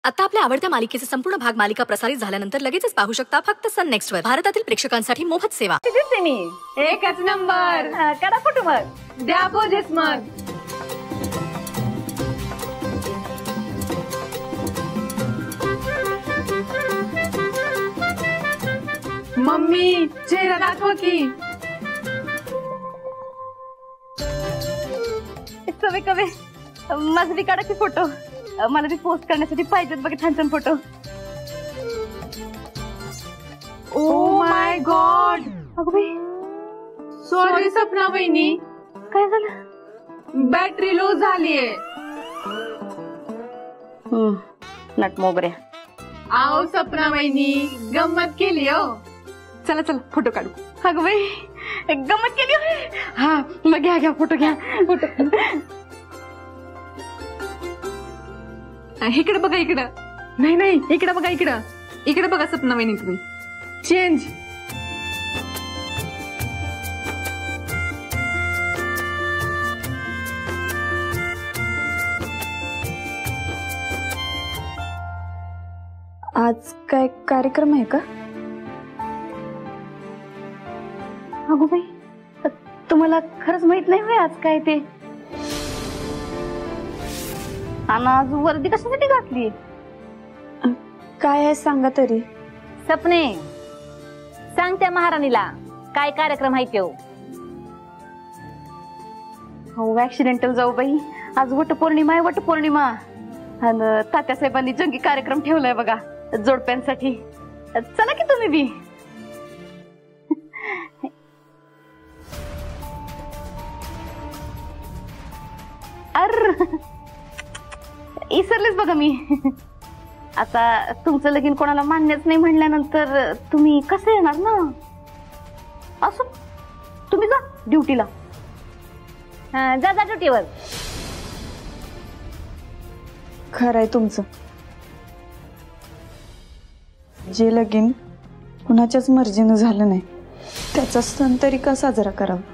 आता आपल्या आवडत्या मालिकेचे संपूर्ण भाग मालिका प्रसारित झाल्यानंतर लगेचच पाहू शकता फक्त सन नेक्स्ट वर. भारतातील प्रेक्षकांसाठी मोफत सेवा. एकच नंबर. करा फोटो मग. द्या पोजेस मग. मम्मी चेहरा दाखव की. कवे कवे माझं बी काढा की फोटो. मला बी पोस्ट करण्यासाठी पाहिजेत बघा छान छान फोटो. Oh my God. अगं बाई सॉरी सपना वहिनी. काय झालं? बॅटरी लो झालीये. नट मोगऱ्या. आओ सपना वहिनी गंमत केली हो. चला चला फोटो काढू. अगं बाई गंमत केली होय. हा मग घ्या घ्या फोटो घ्या फोटो. इकडे बघा इकडं. नाही नाही इकडे बघा इकडं. इकडे बघा सपना वहिनी तुम्ही. चेंज. आज काय कार्यक्रम आहे का? अगो बाई तुम्हाला खरंच माहित नाही होय आज काय ते? आणि आज वर्दी कशासाठी घातली? काय आहे सांगा तरी. सपने सांग त्या महाराणीला काय कार्यक्रम आहे तो. हो ऍक्सिडेंटल जाऊ बाई. आज वटपौर्णिमा आहे वटपौर्णिमा. आणि तात्यासाहेबांनी जंगी कार्यक्रम ठेवलाय बघा जोडप्यांसाठी. चला की तुम्ही बी. अर इसरलेच बघा मी. आता तुमचं लगीन कोणाला मान्यच नाही म्हणल्यानंतर तुम्ही कसं येणार ना. असं तुम्ही जा ड्युटीला. जा जा ड्युटीवर. खरंय तुमचं. जे लगीन कुणाच्याच मर्जीनं झालं नाही त्याचा सण तरी का साजरा करावा.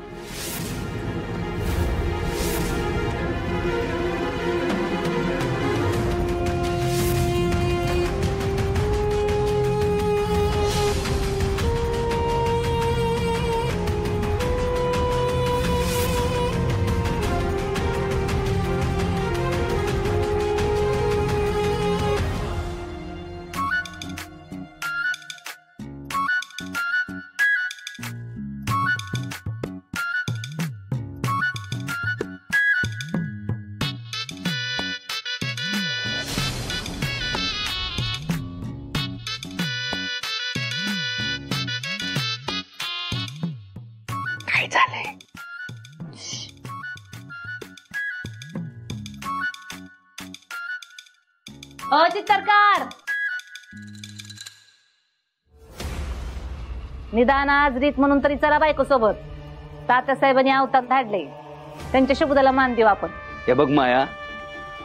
काय झालंय? चित्रकार निदान आज रीत म्हणून तरी चला बायको सोबत. तात्यासाहेबांनी अवतार धाडले त्यांच्या शब्दाला मान देऊ आपण. हे बघ माया,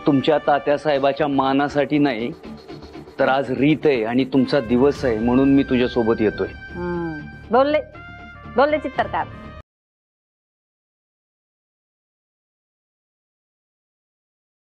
तुमच्या तात्यासाहेबाच्या मानासाठी नाही तर आज रीत आहे आणि तुमचा दिवस आहे म्हणून मी तुझ्या सोबत येतोय. बोलले बोलले चित्रकार.